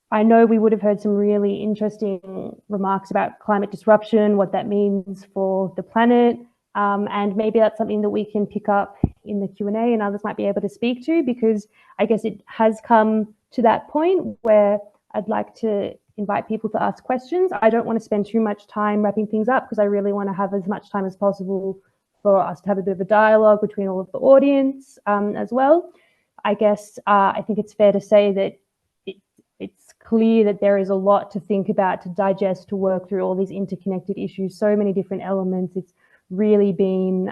I know we would have heard some really interesting remarks about climate disruption, what that means for the planet, and maybe that's something that we can pick up in the Q&A and others might be able to speak to, because I guess it has come to that point where I'd like to invite people to ask questions. I don't want to spend too much time wrapping things up because I really want to have as much time as possible for us to have a bit of a dialogue between all of the audience as well. I guess I think it's fair to say that it's clear that there is a lot to think about, to digest, to work through all these interconnected issues, so many different elements. It's really been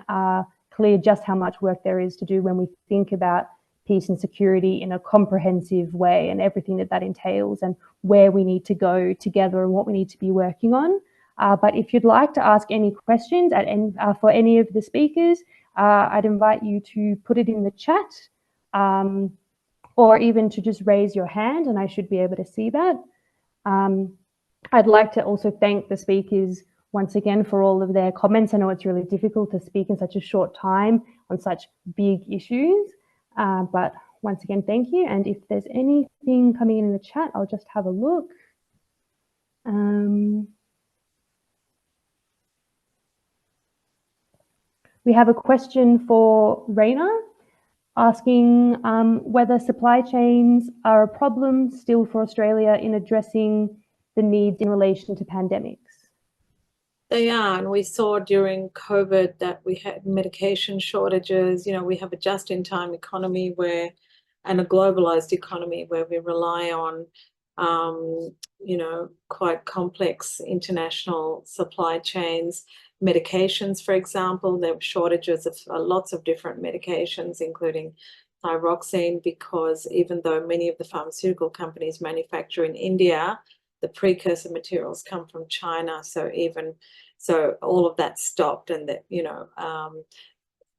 clear just how much work there is to do when we think about peace and security in a comprehensive way and everything that that entails and where we need to go together and what we need to be working on. But if you'd like to ask any questions for any of the speakers, I'd invite you to put it in the chat or even to just raise your hand and I should be able to see that. I'd like to also thank the speakers once again for all of their comments. I know it's really difficult to speak in such a short time on such big issues, but once again, thank you. And if there's anything coming in the chat, I'll just have a look. We have a question for Raina, asking whether supply chains are a problem still for Australia in addressing the needs in relation to pandemics. They are, and we saw during COVID that we had medication shortages. You know, we have a just-in-time economy and a globalized economy where we rely on, you know, quite complex international supply chains. Medications, for example, there were shortages of lots of different medications, including thyroxine, because even though many of the pharmaceutical companies manufacture in India, the precursor materials come from China. So all of that stopped, and that, you know,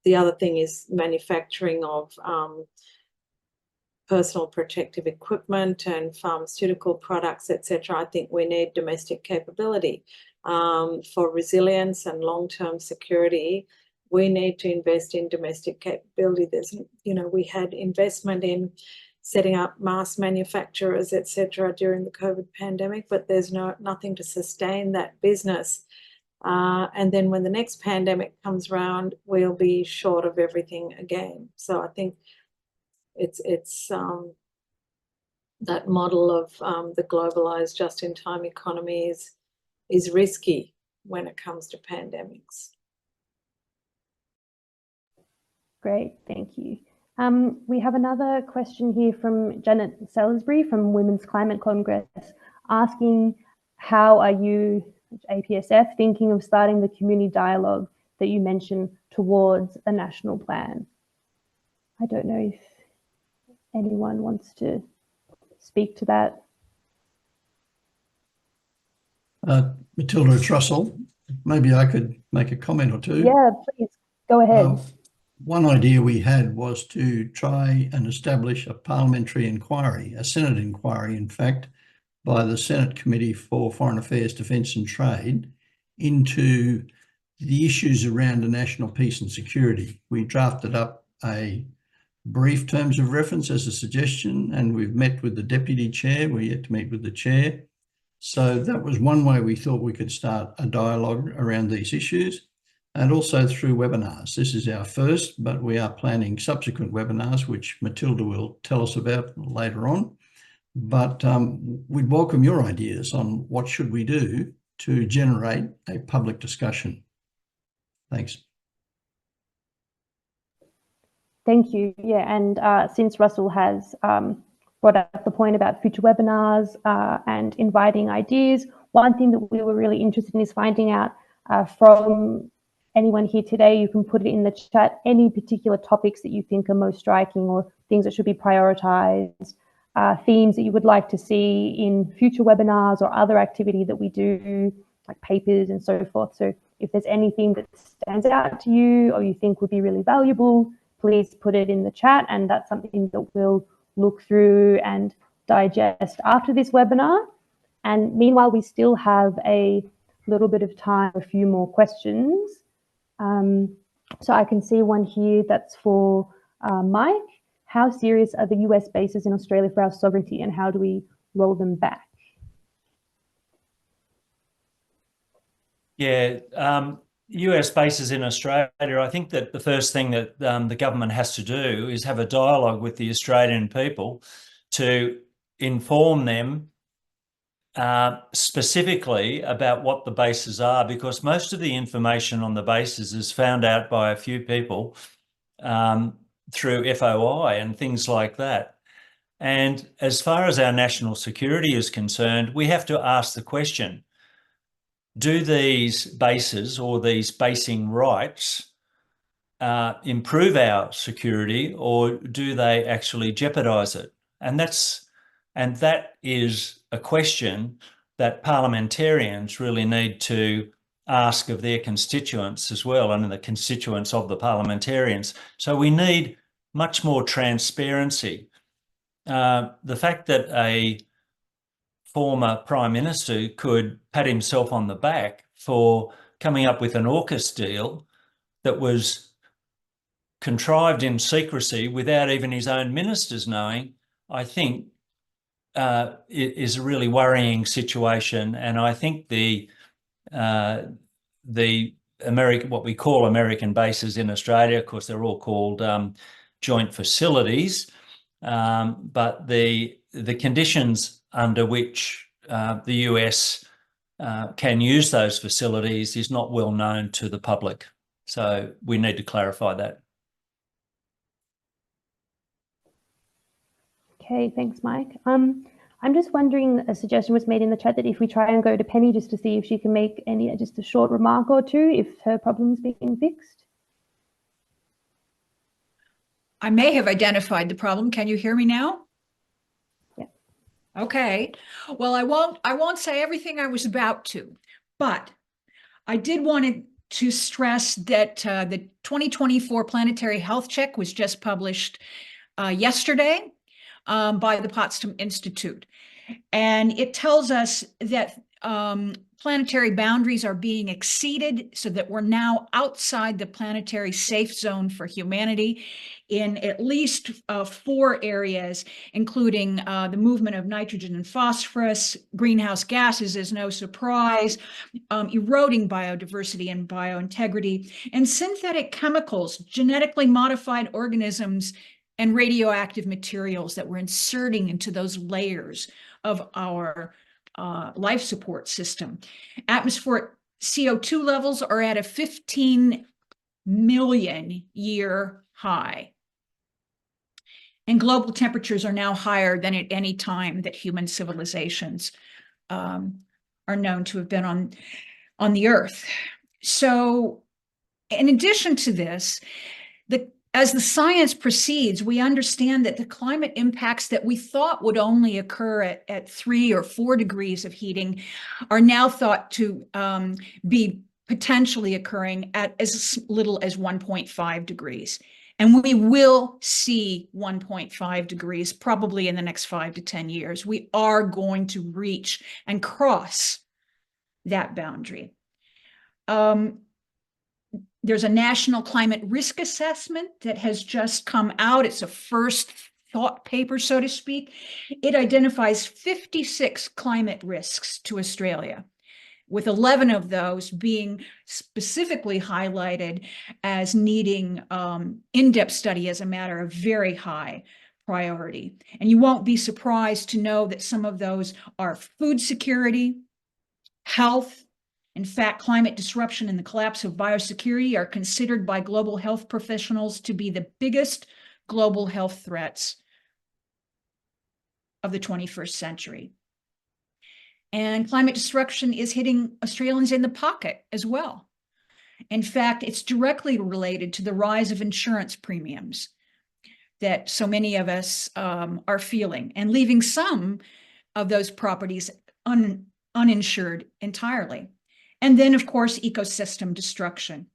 the other thing is manufacturing of personal protective equipment and pharmaceutical products, etc. I think we need domestic capability for resilience and long-term security. We need to invest in domestic capability. There's, you know, we had investment in setting up mask manufacturers, etc., during the COVID pandemic, but there's nothing to sustain that business. And then when the next pandemic comes around, we'll be short of everything again. So I think it's that model of the globalized just-in-time economy is risky when it comes to pandemics. Great, thank you. We have another question here from Janet Salisbury from Women's Climate Congress, asking how are you, APSF, thinking of starting the community dialogue that you mentioned towards a national plan? I don't know if anyone wants to speak to that. Matilda, it's Russell. Maybe I could make a comment or two. Yeah, please, go ahead. One idea we had was to try and establish a parliamentary inquiry, a Senate inquiry, in fact, by the Senate Committee for Foreign Affairs, Defence and Trade into the issues around the national peace and security. We drafted up a brief terms of reference as a suggestion, and we've met with the Deputy Chair. We're yet to meet with the Chair. So that was one way we thought we could start a dialogue around these issues, and also through webinars. This is our first, but we are planning subsequent webinars, which Matilda will tell us about later on. But we'd welcome your ideas on what should we do to generate a public discussion. Thanks. Thank you. Yeah, and since Russell has brought up the point about future webinars and inviting ideas, one thing that we were really interested in is finding out from anyone here today, you can put it in the chat, any particular topics that you think are most striking or things that should be prioritized, themes that you would like to see in future webinars or other activity that we do, like papers and so forth. So if there's anything that stands out to you or you think would be really valuable, please put it in the chat, and that's something that we'll look through and digest after this webinar. And meanwhile, we still have a little bit of time, a few more questions. So I can see one here that's for Mike. how serious are the US bases in Australia for our sovereignty, and how do we roll them back? Yeah, US bases in Australia, I think that the first thing that the government has to do is have a dialogue with the Australian people to inform them specifically about what the bases are, because most of the information on the bases is found out by a few people through FOI and things like that. And as far as our national security is concerned, we have to ask the question, do these bases or these basing rights improve our security, or do they actually jeopardise it? And that is a question that parliamentarians really need to ask of their constituents as well, and the constituents of the parliamentarians. So we need much more transparency. The fact that a former Prime Minister could pat himself on the back for coming up with an AUKUS deal that was contrived in secrecy without even his own ministers knowing, I think is a really worrying situation. And I think the what we call American bases in Australia, of course, they're all called joint facilities, but the conditions under which the US can use those facilities is not well known to the public. So we need to clarify that. Okay, thanks, Mike. I'm just wondering, a suggestion was made in the chat that if we try and go to Penny just to see if she can make just a short remark or two if her problem's being fixed. I may have identified the problem. Can you hear me now? Yeah. Okay. Well, I won't say everything I was about to, but I did want to stress that the 2024 Planetary Health Check was just published yesterday by the Potsdam Institute. And it tells us that planetary boundaries are being exceeded so that we're now outside the planetary safe zone for humanity in at least 4 areas, including the movement of nitrogen and phosphorus. Greenhouse gases is no surprise, eroding biodiversity and biointegrity, and synthetic chemicals, genetically modified organisms, and radioactive materials that we're inserting into those layers of our life support system. Atmospheric CO2 levels are at a 15 million year high. And global temperatures are now higher than at any time that human civilizations are known to have been on the Earth. So in addition to this, as the science proceeds, we understand that the climate impacts that we thought would only occur at 3 or 4 degrees of heating are now thought to be potentially occurring at as little as 1.5 degrees. And we will see 1.5 degrees probably in the next 5 to 10 years. We are going to reach and cross that boundary. There's a national climate risk assessment that has just come out. It's a first thought paper, so to speak. It identifies 56 climate risks to Australia, with 11 of those being specifically highlighted as needing in-depth study as a matter of very high priority. And you won't be surprised to know that some of those are food security, health. In fact, climate disruption and the collapse of biosecurity are considered by global health professionals to be the biggest global health threats of the 21st century. And climate disruption is hitting Australians in the pocket as well. In fact, it's directly related to the rise of insurance premiums that so many of us are feeling, and leaving some of those properties uninsured entirely. And then, of course, ecosystem destruction.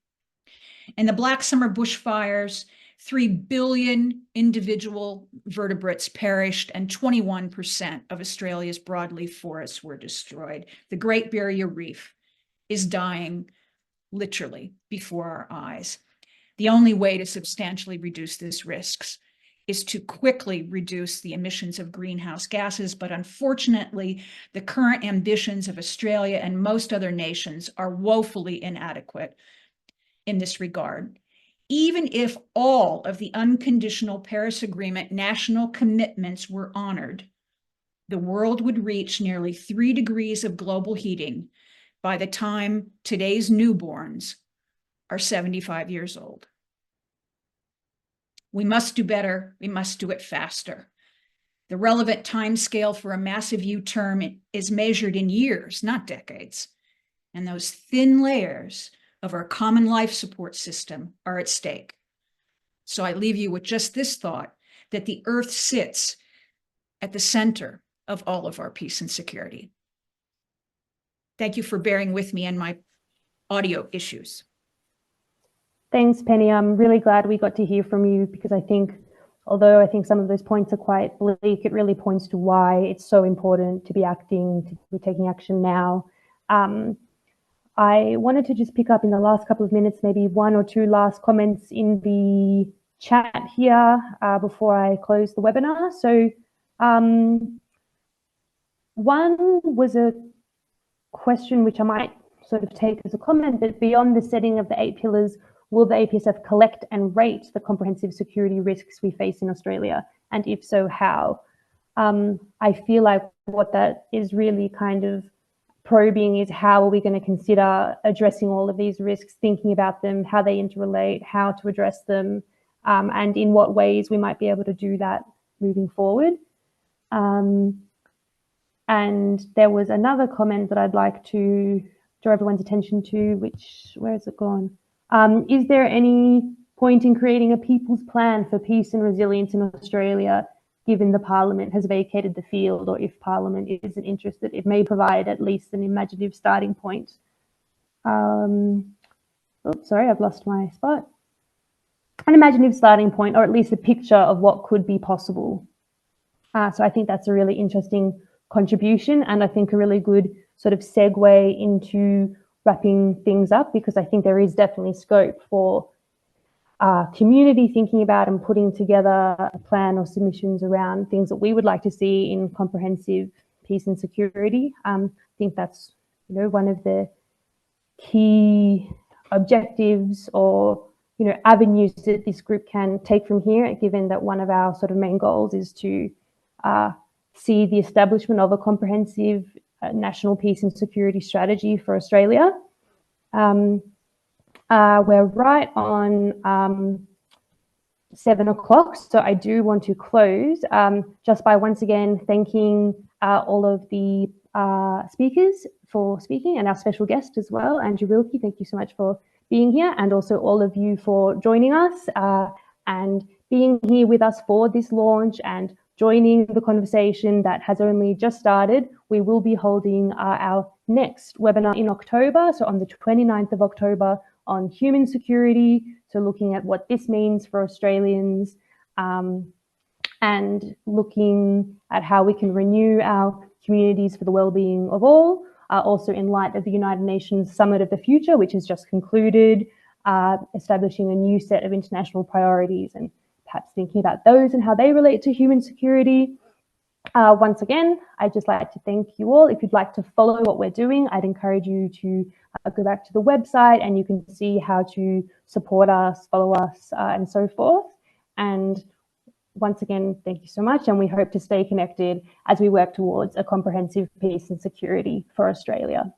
In the Black Summer bushfires, 3 billion individual vertebrates perished and 21% of Australia's broadleaf forests were destroyed. The Great Barrier Reef is dying literally before our eyes. The only way to substantially reduce these risks is to quickly reduce the emissions of greenhouse gases, but unfortunately, the current ambitions of Australia and most other nations are woefully inadequate in this regard. Even if all of the unconditional Paris Agreement national commitments were honored, the world would reach nearly 3 degrees of global heating by the time today's newborns are 75 years old. We must do better. We must do it faster. The relevant timescale for a massive U-turn is measured in years, not decades. And those thin layers of our common life support system are at stake. So I leave you with just this thought, that the Earth sits at the center of all of our peace and security. Thank you for bearing with me and my audio issues. Thanks, Penny. I'm really glad we got to hear from you, because I think, although I think some of those points are quite bleak, it really points to why it's so important to be taking action now. I wanted to just pick up in the last couple of minutes, maybe 1 or 2 last comments in the chat here before I close the webinar. So one was a question which I might sort of take as a comment, that beyond the setting of the 8 pillars, will the APSF collect and rate the comprehensive security risks we face in Australia? And if so, how? I feel like what that is really kind of probing is, how are we going to consider addressing all of these risks, thinking about them, how they interrelate, how to address them, and in what ways we might be able to do that moving forward. And there was another comment that I'd like to draw everyone's attention to, which, where has it gone? Is there any point in creating a people's plan for peace and resilience in Australia, given the Parliament has vacated the field, or if Parliament isn't interested, it may provide at least an imaginative starting point. Oops, sorry, I've lost my spot. An imaginative starting point, or at least a picture of what could be possible. So I think that's a really interesting contribution, and I think a really good sort of segue into wrapping things up, because I think there is definitely scope for community thinking about and putting together a plan or submissions around things that we would like to see in comprehensive peace and security. I think that's, you know, one of the key objectives or, you know, avenues that this group can take from here, given that one of our sort of main goals is to see the establishment of a comprehensive national peace and security strategy for Australia. We're right on 7 o'clock, so I do want to close just by once again thanking all of the speakers for speaking, and our special guest as well, Andrew Wilkie. Thank you so much for being here, and also all of you for joining us and being here with us for this launch and joining the conversation that has only just started. We will be holding our next webinar in October, so on the 29th of October, on human security, so looking at what this means for Australians and looking at how we can renew our communities for the well-being of all, also in light of the United Nations Summit of the Future, which has just concluded, establishing a new set of international priorities and perhaps thinking about those and how they relate to human security. Once again, I'd just like to thank you all. If you'd like to follow what we're doing, I'd encourage you to go back to the website, and you can see how to support us, follow us, and so forth. And once again, thank you so much, and we hope to stay connected as we work towards a comprehensive peace and security for Australia.